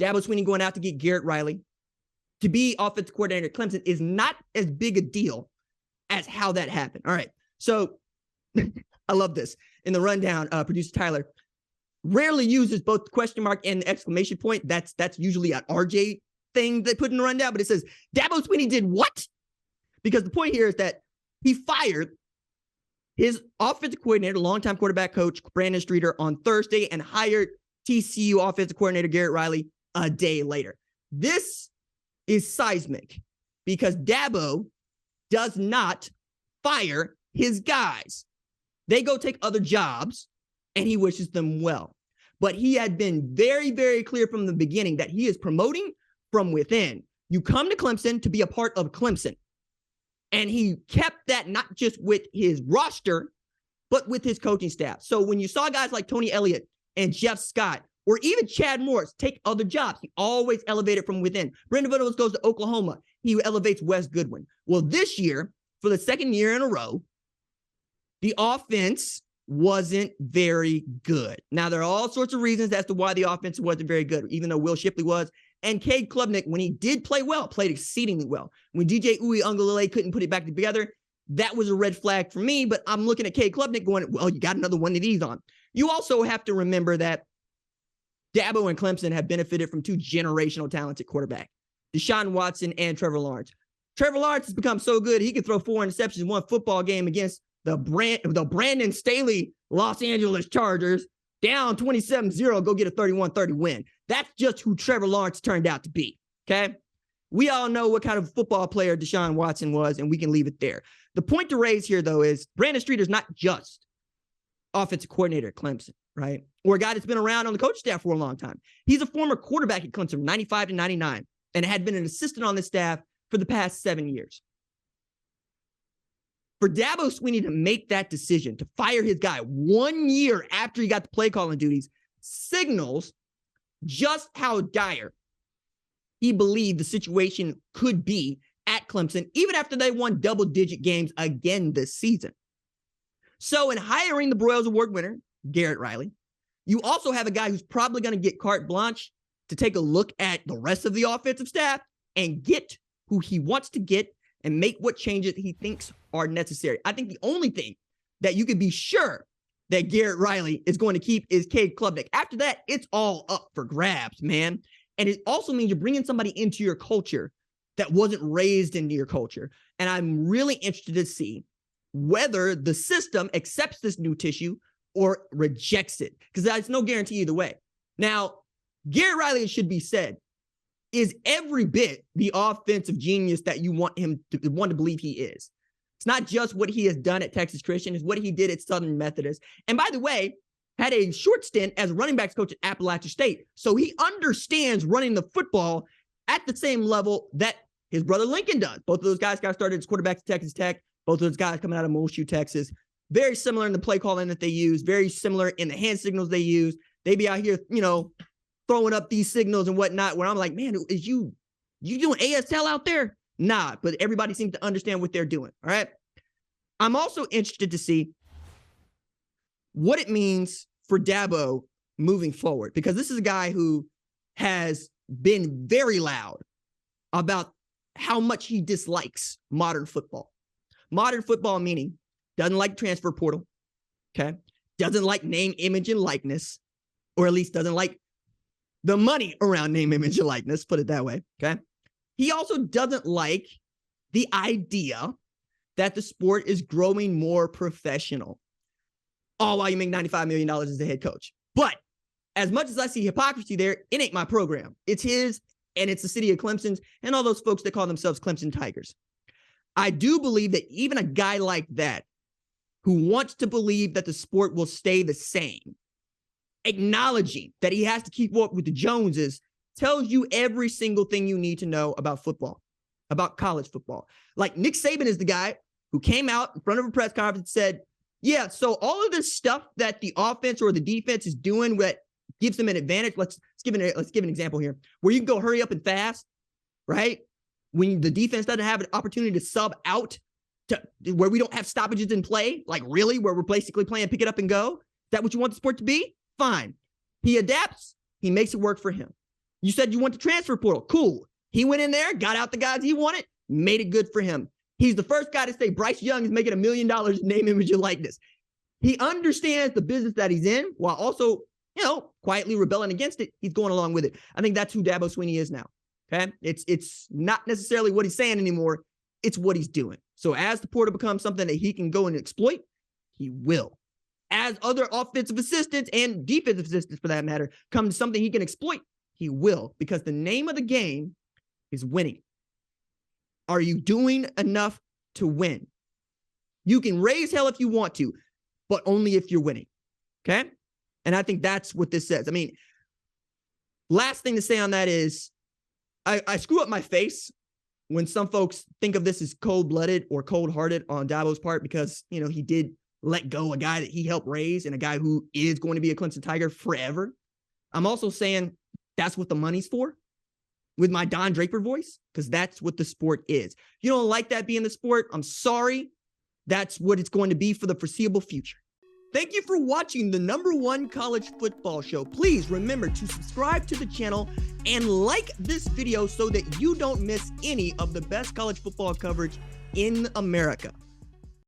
Dabo Swinney going out to get Garrett Riley to be offensive coordinator at Clemson is not as big a deal as how that happened. All right. So I love this. In the rundown, producer Tyler rarely uses both the question mark and the exclamation point. That's usually an RJ thing they put in the rundown, but it says Dabo Swinney did what? Because the point here is that he fired his offensive coordinator, longtime quarterback coach, Brandon Streeter, on Thursday and hired TCU offensive coordinator Garrett Riley a day later. This is seismic because Dabo does not fire his guys. They go take other jobs and he wishes them well. But he had been very, very clear from the beginning that he is promoting from within. You come to Clemson to be a part of Clemson. And he kept that not just with his roster, but with his coaching staff. So when you saw guys like Tony Elliott and Jeff Scott, or even Chad Morris take other jobs, he always elevated from within. Brendan Venables goes to Oklahoma. He elevates Wes Goodwin. Well, this year, for the second year in a row, the offense wasn't very good. Now, there are all sorts of reasons as to why the offense wasn't very good, even though Will Shipley was. And Cade Klubnik, when he did play well, played exceedingly well. When DJ Uiagalelei couldn't put it back together, that was a red flag for me. But I'm looking at Cade Klubnik going, well, you got another one of these on. You also have to remember that Dabo and Clemson have benefited from two generational talented quarterbacks, Deshaun Watson and Trevor Lawrence. Trevor Lawrence has become so good, he could throw 4 interceptions in one football game against the Brandon Staley Los Angeles Chargers, down 27-0, go get a 31-30 win. That's just who Trevor Lawrence turned out to be, okay? We all know what kind of football player Deshaun Watson was, and we can leave it there. The point to raise here, though, is Brandon Streeter's not just offensive coordinator at Clemson, right? Or a guy that's been around on the coach staff for a long time. He's a former quarterback at Clemson from 95 to 99 and had been an assistant on the staff for the past 7 years. For Dabo Swinney to make that decision to fire his guy 1 year after he got the play calling duties signals just how dire he believed the situation could be at Clemson, even after they won double-digit games again this season. So in hiring the Broyles Award winner, Garrett Riley, you also have a guy who's probably going to get carte blanche to take a look at the rest of the offensive staff and get who he wants to get and make what changes he thinks are necessary. I think the only thing that you can be sure that Garrett Riley is going to keep is Cade Klubnik. After that, it's all up for grabs, man. And it also means you're bringing somebody into your culture that wasn't raised into your culture. And I'm really interested to see whether the system accepts this new tissue or rejects it, because there's no guarantee either way. Now, Garrett Riley, it should be said, is every bit the offensive genius that you want him to want to believe he is. It's not just what he has done at Texas Christian, it's what he did at Southern Methodist. And by the way, had a short stint as a running backs coach at Appalachia State. So he understands running the football at the same level that his brother Lincoln does. Both of those guys got started as quarterbacks at Texas Tech. Both of those guys coming out of Muleshoe, Texas. Very similar in the play calling that they use. Very similar in the hand signals they use. They be out here, throwing up these signals and whatnot, where I'm like, man, is you doing ASL out there? Nah, but everybody seems to understand what they're doing, all right? I'm also interested to see what it means for Dabo moving forward, because this is a guy who has been very loud about how much he dislikes modern football. Modern football meaning doesn't like transfer portal, okay? Doesn't like name, image, and likeness, or at least doesn't like the money around name, image, and likeness, put it that way, okay? He also doesn't like the idea that the sport is growing more professional, all while you make $95 million as the head coach. But as much as I see hypocrisy there, it ain't my program. It's his, and it's the city of Clemson's, and all those folks that call themselves Clemson Tigers. I do believe that even a guy like that, who wants to believe that the sport will stay the same, acknowledging that he has to keep up with the Joneses, tells you every single thing you need to know about football, about college football. Like Nick Saban is the guy who came out in front of a press conference and said, yeah, so all of this stuff that the offense or the defense is doing that gives them an advantage. Let's give an example here where you can go hurry up and fast, right? When the defense doesn't have an opportunity to sub out to where we don't have stoppages in play, like really, where we're basically playing pick it up and go. Is that what you want the sport to be? Fine. He adapts. He makes it work for him. You said you want the transfer portal. Cool. He went in there, got out the guys he wanted, made it good for him. He's the first guy to say Bryce Young is making $1 million in name, image, and likeness. He understands the business that he's in while also, quietly rebelling against it. He's going along with it. I think that's who Dabo Swinney is now. Okay. It's not necessarily what he's saying anymore. It's what he's doing. So as the portal becomes something that he can go and exploit, he will. As other offensive assistants and defensive assistants, for that matter, come to something he can exploit, he will. Because the name of the game is winning. Are you doing enough to win? You can raise hell if you want to, but only if you're winning. Okay? And I think that's what this says. I mean, last thing to say on that is I screw up my face when some folks think of this as cold-blooded or cold-hearted on Dabo's part because, he did let go a guy that he helped raise and a guy who is going to be a Clemson Tiger forever. I'm also saying that's what the money's for with my Don Draper voice, because that's what the sport is. If you don't like that being the sport, I'm sorry. That's what it's going to be for the foreseeable future. Thank you for watching the #1 college football show. Please remember to subscribe to the channel and like this video so that you don't miss any of the best college football coverage in America.